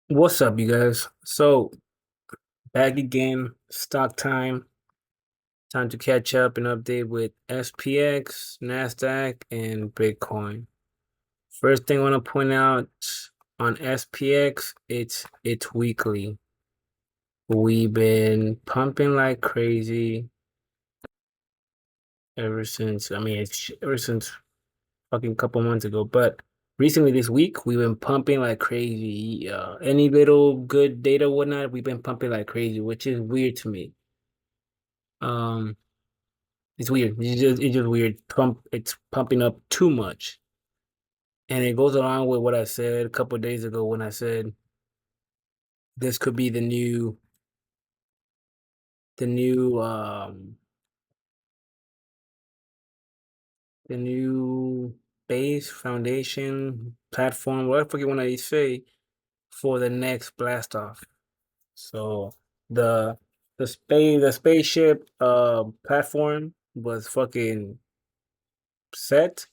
What's up, you guys? So, back again, stock time. Time to catch up and update with SPX, NASDAQ, and Bitcoin. First thing I want to point out on SPX, it's weekly. We've been pumping like crazy ever since, it's ever since fucking couple months ago, but recently this week we've been pumping like crazy. Any little good data, whatnot, we've been pumping like crazy, which is weird to me. Um, it's weird. It's just weird. It's pumping up too much, and it goes along with what I said a couple of days ago when I said this could be the new base foundation platform, whatever you want to say, for the next blast off. So the the spaceship platform was fucking set.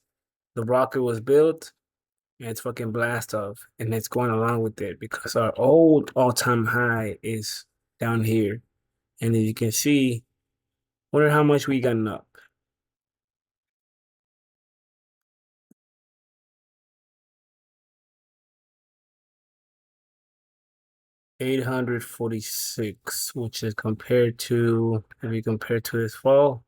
The rocket was built. And it's fucking blast off, and it's going along with it because our old all-time high is down here, and as you can see, wonder how much we gotten up. 846, which is compared to, if you compare to this fall,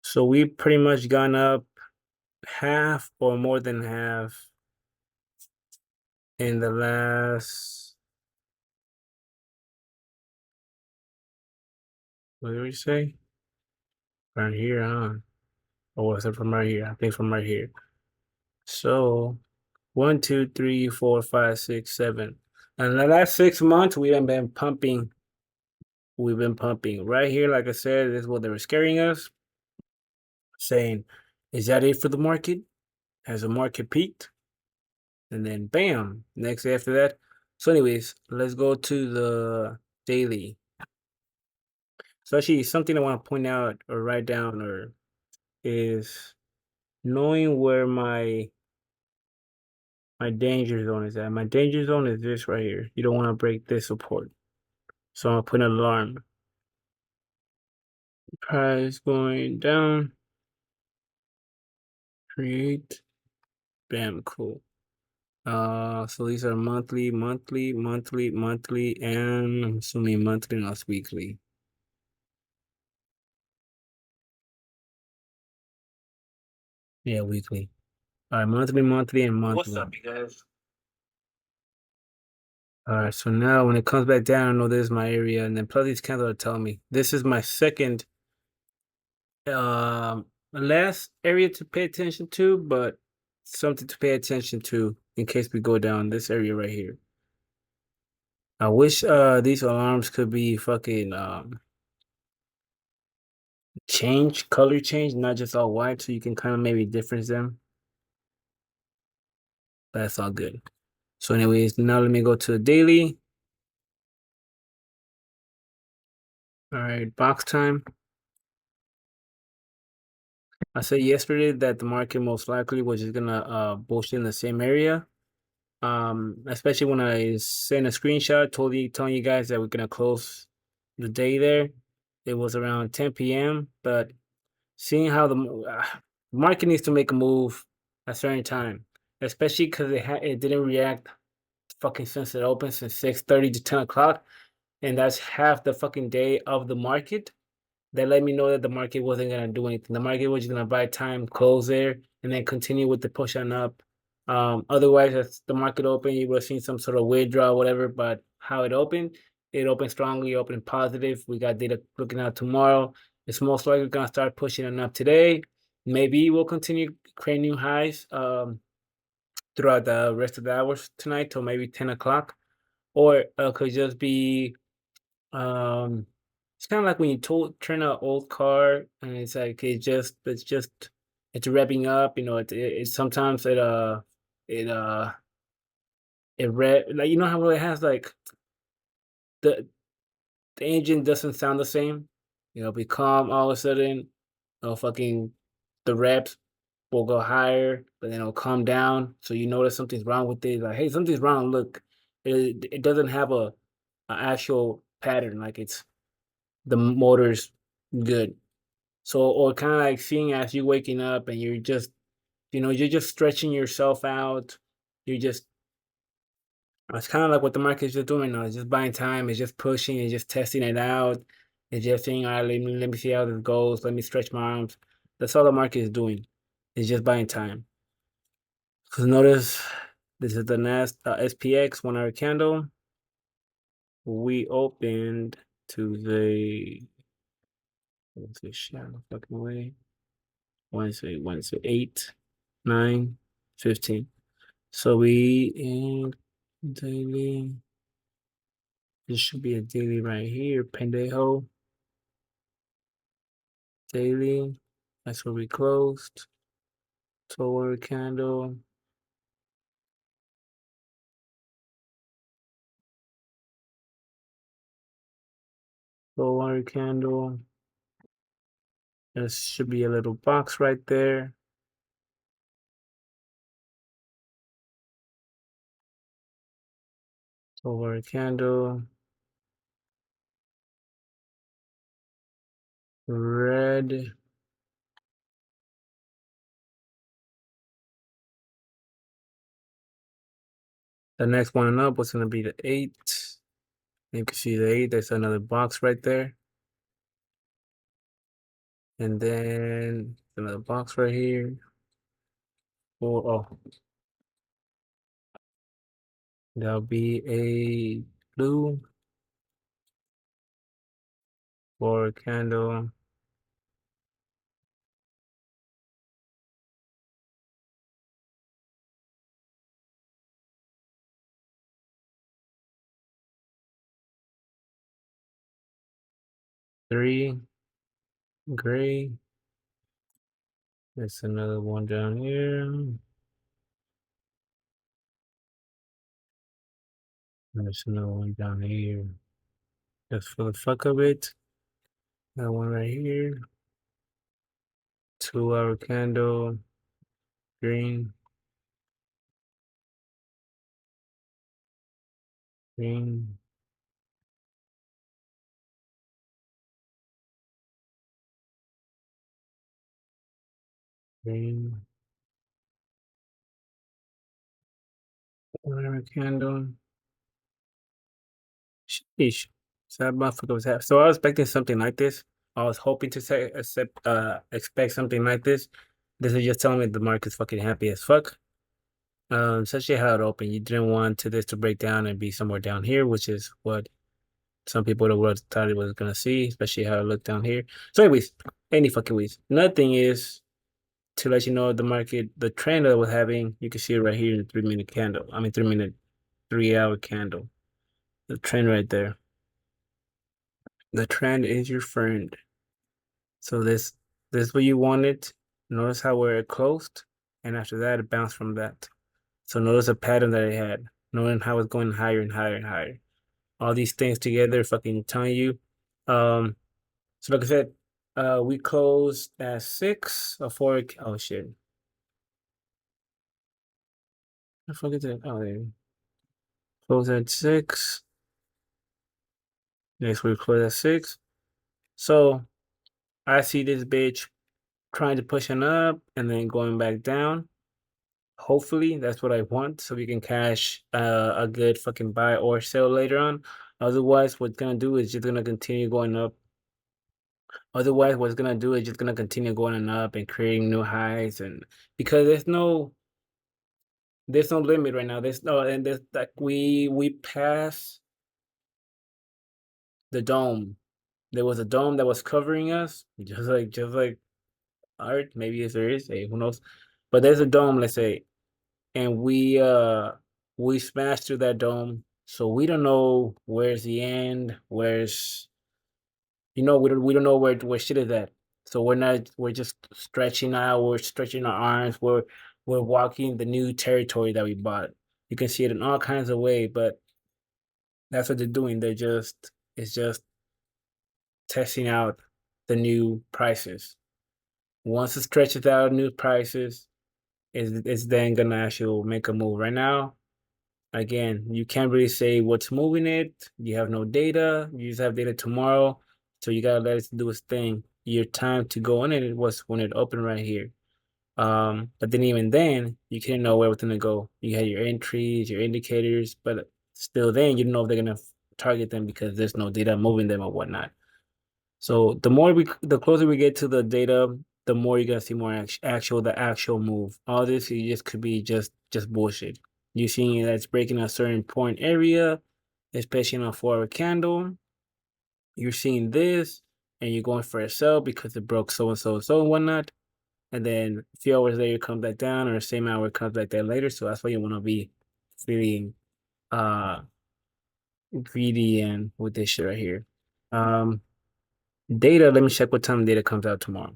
so we've pretty much gone up half or more than half in the last, what did we say? Right here, huh? Or was it from right here? I think from right here. So 1, 2, 3, 4, 5, 6, 7. And the last 6 months, we have been pumping. We've been pumping right here. Like I said, this is what they were scaring us, saying, "Is that it for the market? Has the market peaked?" And then, bam, next day after that. So, anyways, let's go to the daily. So, actually, something I want to point out or write down or is knowing where my danger zone is at. My danger zone is this right here. You don't want to break this support. So I'm gonna put an alarm. Price going down. Create. Bam, cool. So these are monthly, monthly, monthly, monthly, and I'm assuming monthly, not weekly. Yeah, weekly. All right, monthly, monthly, and monthly. What's up, you guys? All right, so now when it comes back down, I know this is my area, and then plus these candles are telling me this is my second last area to pay attention to, but something to pay attention to in case we go down this area right here. I wish these alarms could be fucking color change, not just all white, so you can kind of maybe difference them. But that's all good. So, anyways, now let me go to the daily. All right, box time. I said yesterday that the market most likely was just gonna bullshit in the same area. Especially when I sent a screenshot, telling you guys that we're gonna close the day there. It was around 10 p.m. But seeing how the market needs to make a move at a certain time, especially because it didn't react fucking since it opened since 6:30 to 10 o'clock, and that's half the fucking day of the market. That let me know that the market wasn't gonna do anything. The market was just gonna buy time, close there, and then continue with the push on up. Otherwise, as the market opened, you would have seen some sort of withdrawal, whatever. But how it opened strongly, opened positive. We got data looking out tomorrow. It's most likely gonna start pushing on up today. Maybe we'll continue creating new highs throughout the rest of the hours tonight till maybe 10 o'clock. Or it could just be um, it's kind of like when you turn an old car and it's like it's revving up. It sometimes it it rev like how it has like the the engine doesn't sound the same. Be calm all of a sudden. Fucking the revs. will go higher, but then it'll come down. So you notice something's wrong with it. Like, hey, something's wrong. Look, it doesn't have a actual pattern. Like it's the motor's good. So or kind of like seeing as you waking up and you're just you're just stretching yourself out. You're just it's kind of like what the market's just doing now. It's just buying time. It's just pushing. It's just testing it out. It's just saying, all right, let me see how this goes. Let me stretch my arms. That's all the market is doing. It's just buying time. Because notice this is the NAS SPX 1 hour candle. We opened to the what's this shadow fucking way? Wednesday, 8, 9, 15. So we in daily. This should be a daily right here, pendejo. Daily. That's where we closed. 12 hour candle. 12 hour candle. There should be a little box right there. 12 hour candle. Red. The next one up was going to be the 8. You can see the 8. There's another box right there. And then another box right here. Oh, that'll be a blue or candle. Three gray. There's another one down here. There's another one down here. Just for the fuck of it. That one right here. 2 hour candle. Green. Green. Green. 1 hour candle. Sheesh. So that motherfucker was half. So I was expecting something like this. I was hoping to expect something like this. This is just telling me the market's fucking happy as fuck. Especially how it opened. You didn't want to this to break down and be somewhere down here, which is what some people in the world thought it was gonna see, especially how it looked down here. So, anyways, any fucking ways. Nothing is to let you know the market, the trend that we're having. You can see it right here in the 3 minute candle. I mean, 3 minute, 3 hour candle. The trend right there. The trend is your friend. So this is what you wanted. Notice how where it closed, and after that it bounced from that. So notice a pattern that it had, knowing how it's going higher and higher and higher. All these things together, fucking telling you. So like I said, we closed at 6 or 4. Oh shit. I forget that. Oh, there. Close at 6. Next we close at 6. So I see this bitch trying to push it up and then going back down. Hopefully that's what I want, so we can cash a good fucking buy or sell later on. Otherwise, what's gonna do is just gonna continue going up. Otherwise, what's gonna do is just gonna continue going and up and creating new highs, and because there's no limit right now. There's no and there's like we passed the dome. There was a dome that was covering us, just like art. Maybe yes, there is. Hey, who knows? But there's a dome, let's say, and we smashed through that dome. So we don't know where's the end. Where's we don't know where shit is at. So we're just stretching out. We're stretching our arms. We're walking the new territory that we bought. You can see it in all kinds of ways, but that's what they're doing. It's just testing out the new prices. Once it stretches out new prices, it's then gonna actually make a move. Right now, again, you can't really say what's moving it. You have no data. You just have data tomorrow, so you gotta let it do its thing. Your time to go in it was when it opened right here. But then even then, you can't know where within to go. You had your entries, your indicators, but still then you don't know if they're gonna target them because there's no data moving them or whatnot. So the closer we get to the data, the more you're gonna see more the actual move. All this you just could be just bullshit. You're seeing that it's breaking a certain point area, especially on a 4 hour candle. You're seeing this, and you're going for a sell because it broke so and so and so and whatnot. And then a few hours later, it comes back down, or the same hour it comes back down later. So that's why you want to be feeling uh greedy and with this shit right here. Um, Data. Let me check what time data comes out tomorrow.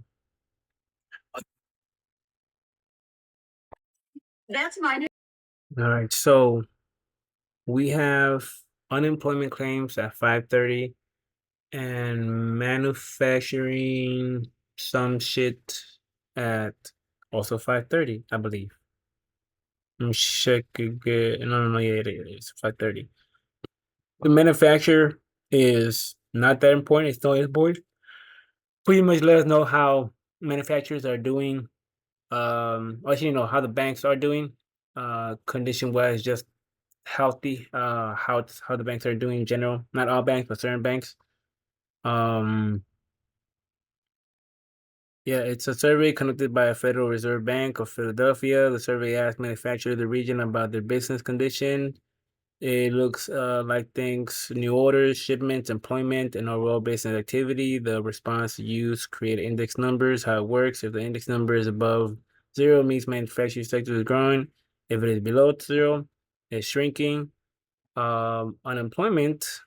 That's mine. All right, so we have unemployment claims at 5:30 and manufacturing some shit at also 5:30, I believe. Let me check again. No, yeah, it is 5:30. The manufacturer is not that important. It's not important. Pretty much let us know how manufacturers are doing. Actually, how the banks are doing. Condition wise, just healthy. How the banks are doing in general. Not all banks, but certain banks. Um, yeah, it's a survey conducted by a Federal Reserve Bank of Philadelphia. The survey asked manufacturers of the region about their business condition. It looks like things, new orders, shipments, employment, and overall business activity. The response used create index numbers, how it works. If the index number is above 0, means manufacturing sector is growing. If it is below 0, it's shrinking. Unemployment.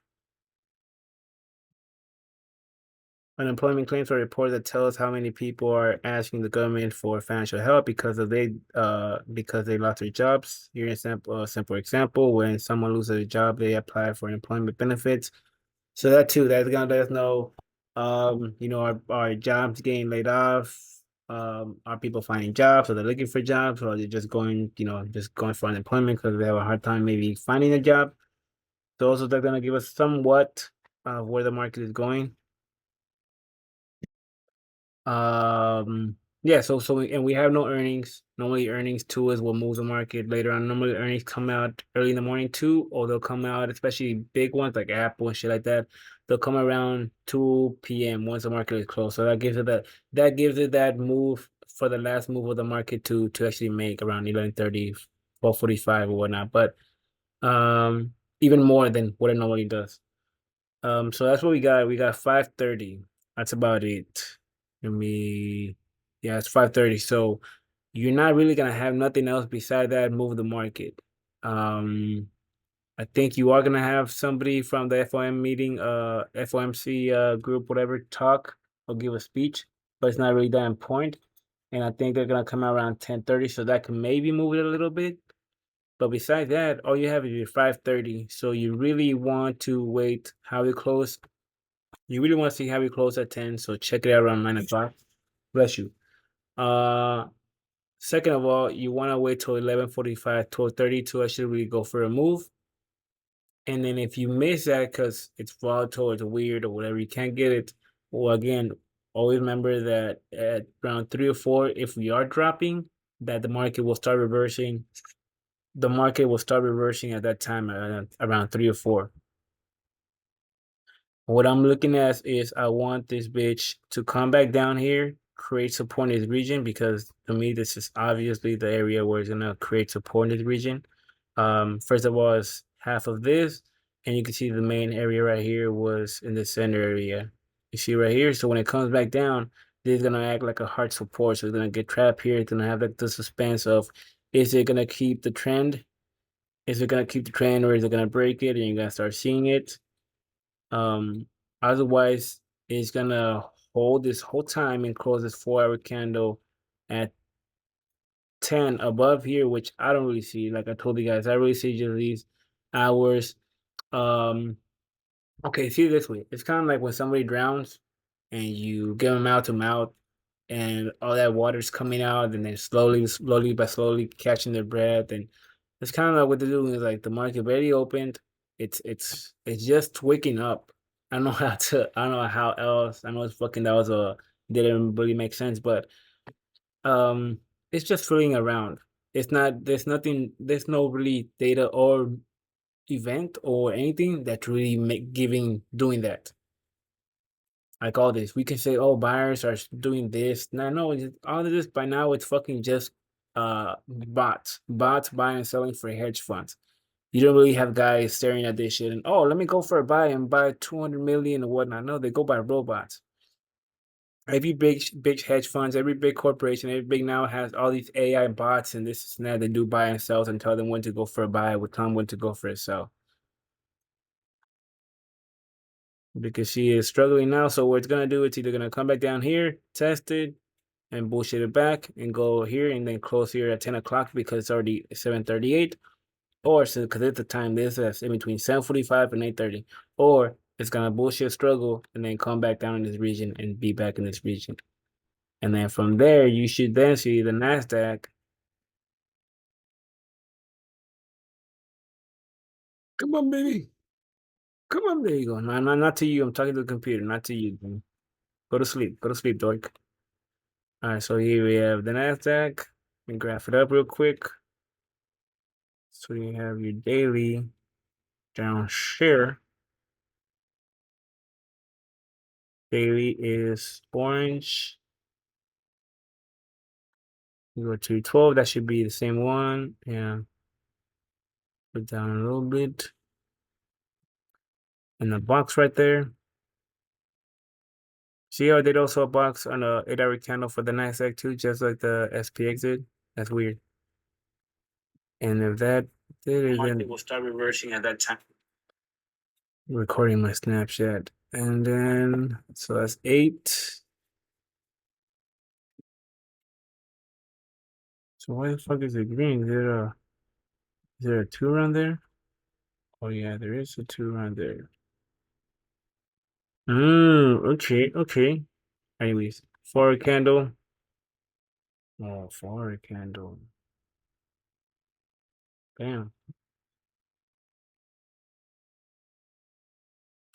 Unemployment claims are reports that tell us how many people are asking the government for financial help because they lost their jobs. Here is a simple example: when someone loses a job, they apply for employment benefits. So that too, that's gonna let us know, our jobs getting laid off. Are people finding jobs? Are they looking for jobs, or are they just going for unemployment because they have a hard time maybe finding a job? So also they're gonna give us somewhat of where the market is going. Yeah, and we have no earnings. Normally earnings too is what moves the market later on. Normally earnings come out early in the morning too, or they'll come out, especially big ones like Apple and shit like that. They'll come around 2 p.m. once the market is closed. So that gives it that move for the last move of the market to actually make around 11:30, 12:45 or whatnot. But even more than what it normally does. So that's what we got. We got 5:30. That's about it. Let me, yeah, it's 5:30. So you're not really gonna have nothing else beside that move the market. Um, I think you are gonna have somebody from the FOM meeting, FOMC group, whatever, talk or give a speech, but it's not really that important. And I think they're gonna come out around 10:30, so that can maybe move it a little bit. But besides that, all you have is your 5:30. So you really want to wait how it close. You really want to see how we close at 10, so check it out around 9 o'clock. Bless you. Uh, Second of all, you want to wait till 11:45, 12:30 to actually really go for a move. And then if you miss that because it's volatile, it's weird or whatever, you can't get it. Well, again, always remember that at around 3 or 4, if we are dropping, that the market will start reversing. The market will start reversing at that time around 3 or 4. What I'm looking at is I want this bitch to come back down here, create support in this region because to me this is obviously the area where it's gonna create support in this region. First of all, it's half of this, and you can see the main area right here was in the center area. You see right here. So when it comes back down, this is gonna act like a hard support. So it's gonna get trapped here. It's gonna have like the suspense of is it gonna keep the trend? Is it gonna keep the trend or is it gonna break it and you're gonna start seeing it? Um, Otherwise, it's gonna hold this whole time and close this 4 hour candle at 10 above here, which I don't really see. Like I told you guys, I really see just these hours. Um, okay, see it this way. It's kind of like when somebody drowns and you give them mouth to mouth and all that water's coming out, and then slowly by slowly catching their breath, and it's kind of like what they're doing is like the market already opened. It's just waking up. I don't know how else. I know it's fucking that was a didn't really make sense, but um, it's just fooling around. It's not. There's nothing. There's no really data or event or anything that really make giving doing that. Like all this, we can say, oh, buyers are doing this. No, all of this by now it's fucking just bots buying and selling for hedge funds. You don't really have guys staring at this shit and oh, let me go for a buy and buy 200 million or whatnot. No, they go by robots. Every big hedge funds, every big corporation, every big now has all these AI bots and this and that. They do buy and sells and tell them when to go for a buy, with time when to go for a sell. Because she is struggling now. So what it's gonna do, it's either gonna come back down here, test it, and bullshit it back, and go here and then close here at 10 o'clock because it's already 7:38, or so because it's the time this is in between 7:45 and 8:30, or it's gonna bullshit struggle and then come back down in this region and be back in this region, and then from there you should then see the Nasdaq. Come on, baby. Come on, there you go. No, not to you. I'm talking to the computer, not to you. Go to sleep. Go to sleep, dork. All right, so here we have the Nasdaq. Let me graph it up real quick. So you have your daily down share. Daily is orange. You go to 12, that should be the same one. Yeah. Put down a little bit. And the box right there. See how I did also a box on a 8-hour candle for the NASDAQ too, just like the SPX did? That's weird. And if that did it, then we'll start reversing at that time. Recording my Snapchat. And then, so that's 8. So why the fuck is it green? Is there a 2 around there? Oh yeah, there is a 2 around there. Okay. Anyways, 4 candle. Oh, 4 candle. Bam.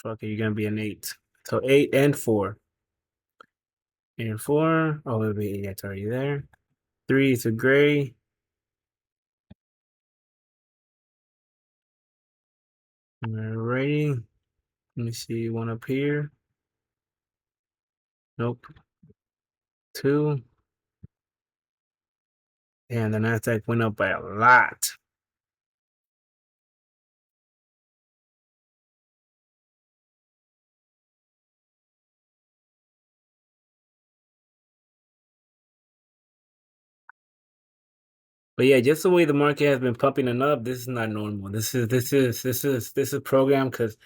Fuck it, you're gonna be an 8. So 8 and 4. And 4. Oh, wait, yeah, it's already there. 3 is a gray. Alrighty. Let me see one up here. Nope. 2. And the Nasdaq went up by a lot. But yeah, just the way the market has been pumping it up, this is not normal. This is programmed because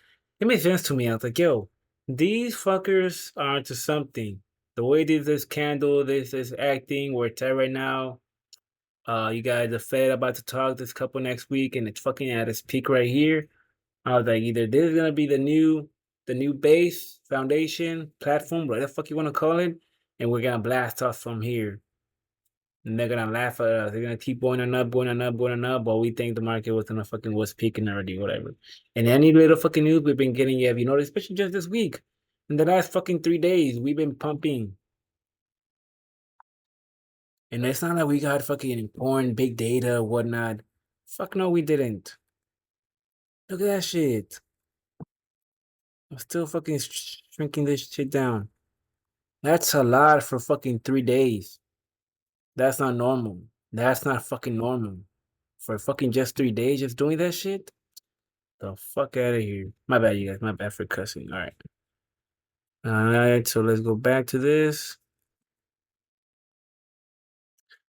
it made sense to me. I was like, yo, these fuckers are onto something. The way this candle, this is acting, where it's at right now. You guys, the Fed about to talk this couple next week, and it's fucking at its peak right here. I was like, either this is gonna be the new base, foundation, platform, whatever the fuck you want to call it, and we're gonna blast off from here. And they're gonna laugh at us. They're gonna keep going on up, going on up, going on up. But we think the market was peaking already, whatever. And any little fucking news we've been getting, have you noticed, especially just this week, in the last fucking 3 days, we've been pumping. And it's not like we got fucking important big data or whatnot. Fuck no, we didn't. Look at that shit. I'm still fucking shrinking this shit down. That's a lot for fucking 3 days. That's not normal. That's not fucking normal. For fucking just 3 days, just doing that shit? The fuck out of here. My bad, you guys. My bad for cussing. All right. All right. So let's go back to this.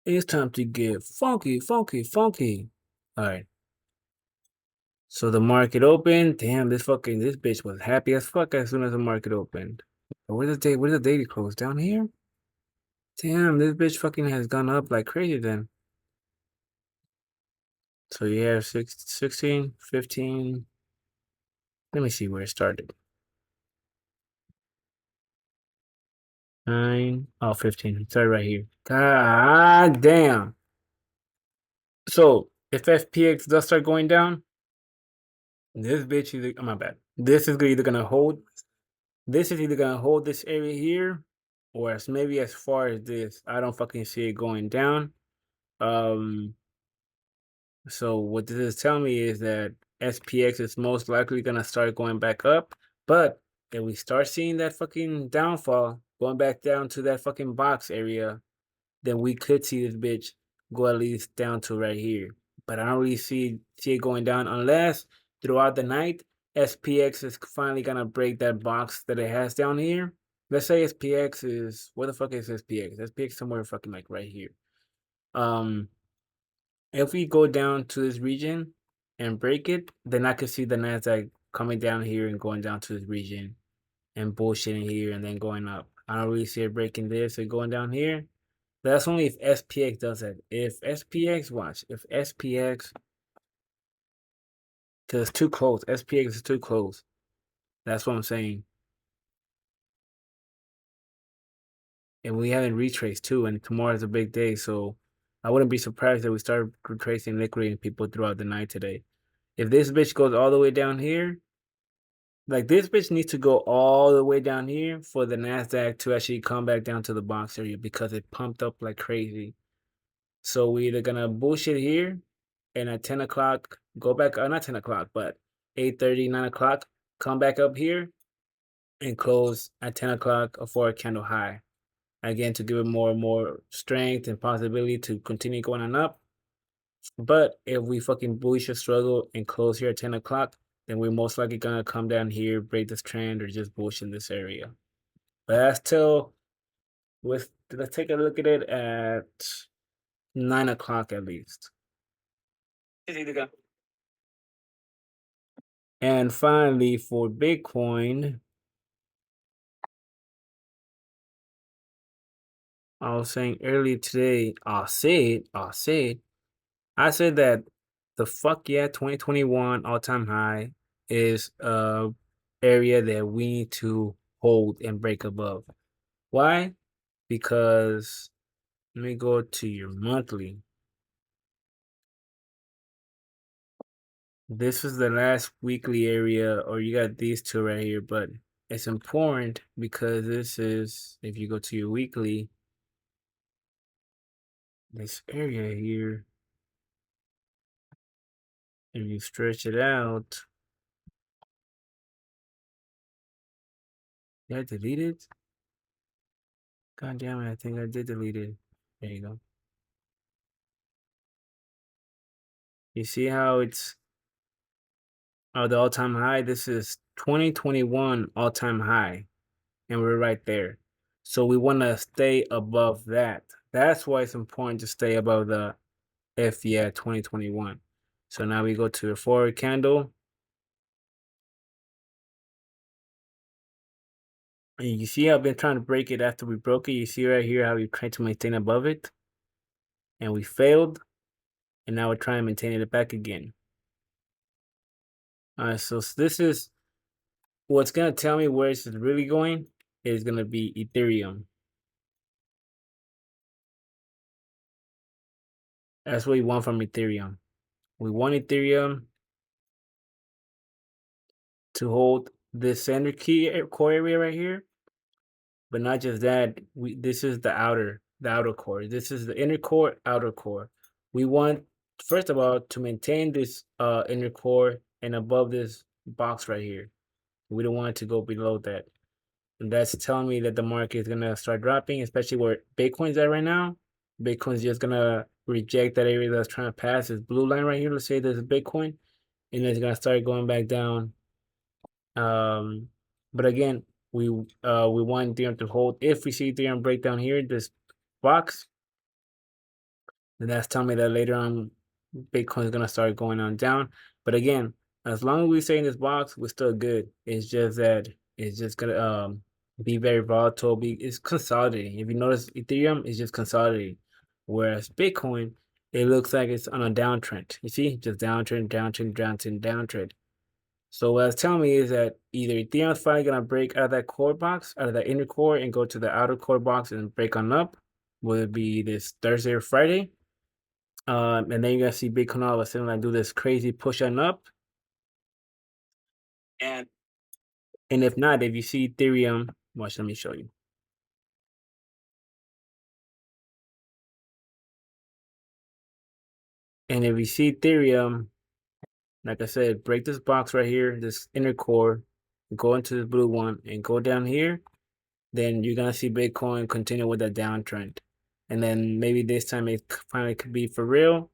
It's time to get funky, funky, funky. All right. So the market opened. Damn, this bitch was happy as fuck as soon as the market opened. Where's the daily close? Down here? Damn, this bitch fucking has gone up like crazy then. So you have 16, 15. Let me see where it started. 9, oh, 15. Sorry, right here. God damn. So if SPX does start going down, this bitch is, oh, my bad. This is either gonna hold. This is either gonna hold this area here, or as maybe as far as this. I don't fucking see it going down. Um, so what this is telling me is that SPX is most likely gonna start going back up. But if we start seeing that fucking downfall, going back down to that fucking box area, then we could see this bitch go at least down to right here. But I don't really see it going down unless throughout the night SPX is finally gonna break that box that it has down here. Let's say SPX is, where the fuck is SPX? SPX somewhere fucking like right here. Um, if we go down to this region and break it, then I could see the Nasdaq coming down here and going down to this region and bullshitting here and then going up. I don't really see it breaking this and going down here. That's only if SPX does it. If SPX, watch, if SPX, because it's too close. SPX is too close. That's what I'm saying. And we haven't retraced too, and tomorrow's a big day, so I wouldn't be surprised if we start retracing, liquidating people throughout the night today. If this bitch goes all the way down here, like this bitch needs to go all the way down here for the Nasdaq to actually come back down to the box area because it pumped up like crazy. So we either gonna bullshit here and at 10 o'clock go back, not 10 o'clock, but 8:30, 9 o'clock, come back up here and close at 10 o'clock for a candle high. Again, to give it more and more strength and possibility to continue going on up. But if we fucking bullish or struggle and close here at 10 o'clock, then we're most likely gonna come down here, break this trend, or just bullish in this area. But that's till, let's take a look at it at 9 o'clock at least. And finally, for Bitcoin, I was saying earlier today, I said that the fuck yeah 2021 all-time high is a area that we need to hold and break above. Why? Because let me go to your monthly. This is the last weekly area, or you got these two right here, but it's important because this is, if you go to your weekly, this area here, if you stretch it out, did I delete it? God damn it, I think I did delete it. There you go. You see how it's the all-time high? This is 2021 all-time high, and we're right there. So we want to stay above that. That's why it's important to stay above the FEA 2021. So now we go to a forward candle. And you see how I've been trying to break it after we broke it. You see right here how we tried to maintain above it. And we failed. And now we're trying to maintain it back again. All right, so this is what's going to tell me where it's really going is going to be Ethereum. That's what we want from Ethereum. We want Ethereum to hold this center key core area right here. But not just that, this is the outer core. This is the inner core, outer core. We want, first of all, to maintain this inner core and above this box right here. We don't want it to go below that. And that's telling me that the market is gonna start dropping, especially where Bitcoin's at right now. Bitcoin's just gonna reject that area that's trying to pass this blue line right here. Let's say there's a Bitcoin, and it's gonna start going back down. But again, we want Ethereum to hold. If we see Ethereum break down here, this box, then that's telling me that later on Bitcoin is gonna start going on down. But again, as long as we stay in this box, we're still good. It's just that it's just gonna be very volatile. It's consolidating. If you notice, Ethereum is just consolidating, whereas Bitcoin, it looks like it's on a downtrend. You see, just downtrend, downtrend, downtrend, downtrend. So what it's telling me is that either Ethereum's finally gonna break out of that core box, out of that inner core, and go to the outer core box and break on up. Will it be this Thursday or Friday? And then you're gonna see Bitcoin all of a sudden like do this crazy push on up. And and if not, if you see Ethereum, watch, let me show you. And if you see Ethereum, like I said, break this box right here, this inner core, go into the blue one, and go down here, then you're gonna see Bitcoin continue with that downtrend. And then maybe this time it finally could be for real.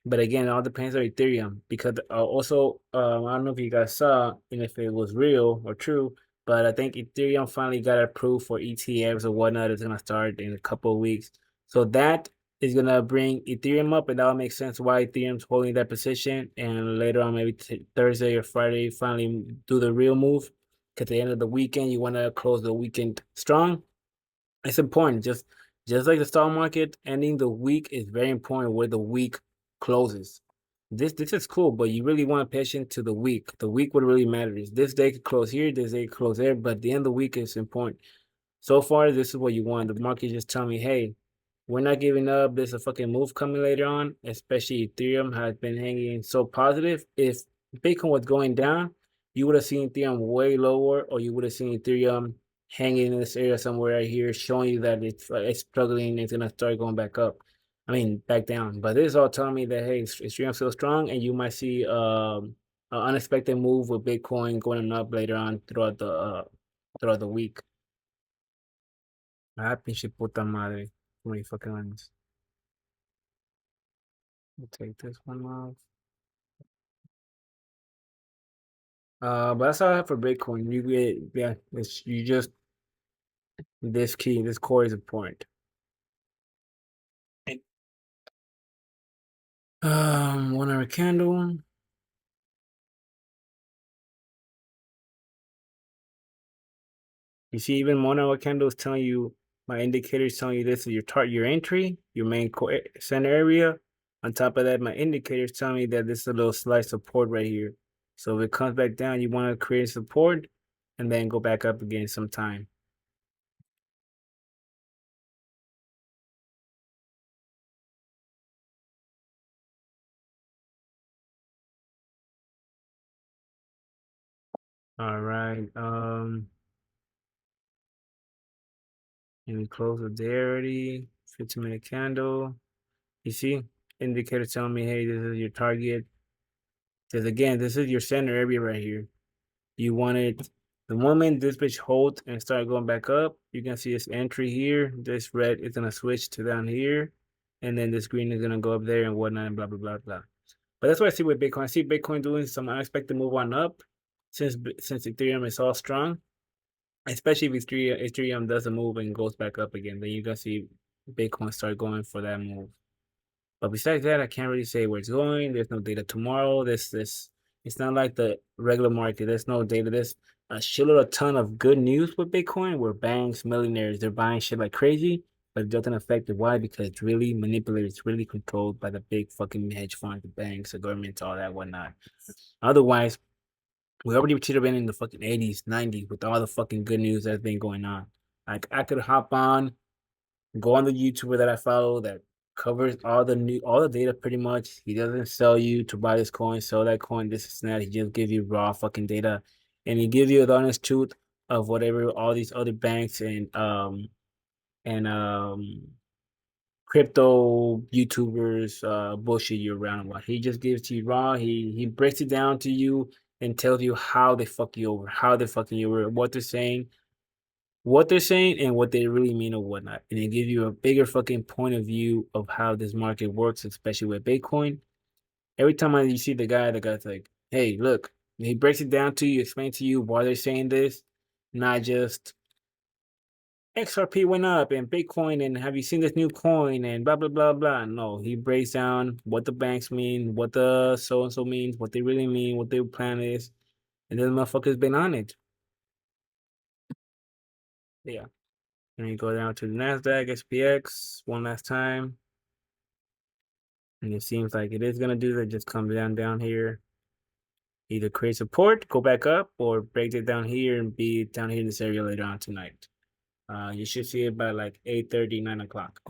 But again, it all depends on Ethereum because also I don't know if you guys saw and if it was real or true, but I think Ethereum finally got approved for ETFs or whatnot. It's gonna start in a couple of weeks, so that is gonna bring Ethereum up, and that'll make sense why Ethereum's holding that position. And later on, maybe Thursday or Friday, finally do the real move. Because at the end of the weekend, you want to close the weekend strong. It's important. Just like the stock market, ending the week is very important where the week closes. This is cool, but you really want to pay attention to the week. The week what really matters. This day could close here, this day could close there, but the end of the week is important. So far, this is what you want. The market just tell me, hey, we're not giving up. There's a fucking move coming later on, especially Ethereum has been hanging so positive. If Bitcoin was going down, you would have seen Ethereum way lower, or you would have seen Ethereum hanging in this area somewhere right here, showing you that it's struggling and it's gonna start going back up. I mean, back down. But this is all telling me that hey, Ethereum's still strong, and you might see an unexpected move with Bitcoin going up later on throughout the week. Ah, pinche puta madre. Too many fucking lines. We'll take this one off. But that's all I have for Bitcoin. You get, yeah, it's you just this key, this core is important. One hour candle. You see, even 1 hour candle is telling you, my indicator is telling you this is your target, your entry, your main core center area. On top of that, my indicator is telling me that this is a little slight support right here. So if it comes back down, you want to create support and then go back up again sometime. All right. And we close the day already. 15-minute candle. You see, indicator telling me, hey, this is your target. Because again, this is your center area right here. You want it. The moment this bitch holds and start going back up, you can see this entry here. This red is gonna switch to down here, and then this green is gonna go up there and whatnot, and blah blah blah blah. But that's what I see with Bitcoin. I see Bitcoin doing some unexpected move on up, since Ethereum is all strong. Especially if Ethereum doesn't move and goes back up again, then you're gonna see Bitcoin start going for that move. But besides that, I can't really say where it's going. There's no data tomorrow. This it's not like the regular market. There's no data. There's a shitload, a ton of good news with Bitcoin where banks, millionaires, they're buying shit like crazy, but it doesn't affect it. Why? Because it's really manipulated, it's really controlled by the big fucking hedge funds, the banks, the governments, all that whatnot. Otherwise, we already should have been in the fucking 80s, 90s with all the fucking good news that's been going on. Like I could hop on, go on the YouTuber that I follow that covers all the data pretty much. He doesn't sell you to buy this coin, sell that coin, this and that. He just gives you raw fucking data. And he gives you the honest truth of whatever all these other banks and crypto YouTubers bullshit you around about. He just gives to you raw. He breaks it down to you and tells you how they fuck you over, how they're fucking you over, what they're saying and what they really mean or whatnot. And it gives you a bigger fucking point of view of how this market works, especially with Bitcoin. Every time you see the guy's like, hey, look, he breaks it down to you, explain to you why they're saying this, not just XRP went up and Bitcoin and have you seen this new coin and blah blah blah blah. No, he breaks down what the banks mean, what the so and so means, what they really mean, what their plan is, and then the motherfucker's been on it. Yeah. And you go down to the NASDAQ, SPX one last time. And it seems like it is gonna do that, just come down here. either create support, go back up, or break it down here and be down here in this area later on tonight. You should see it by like 8:30, 9 o'clock.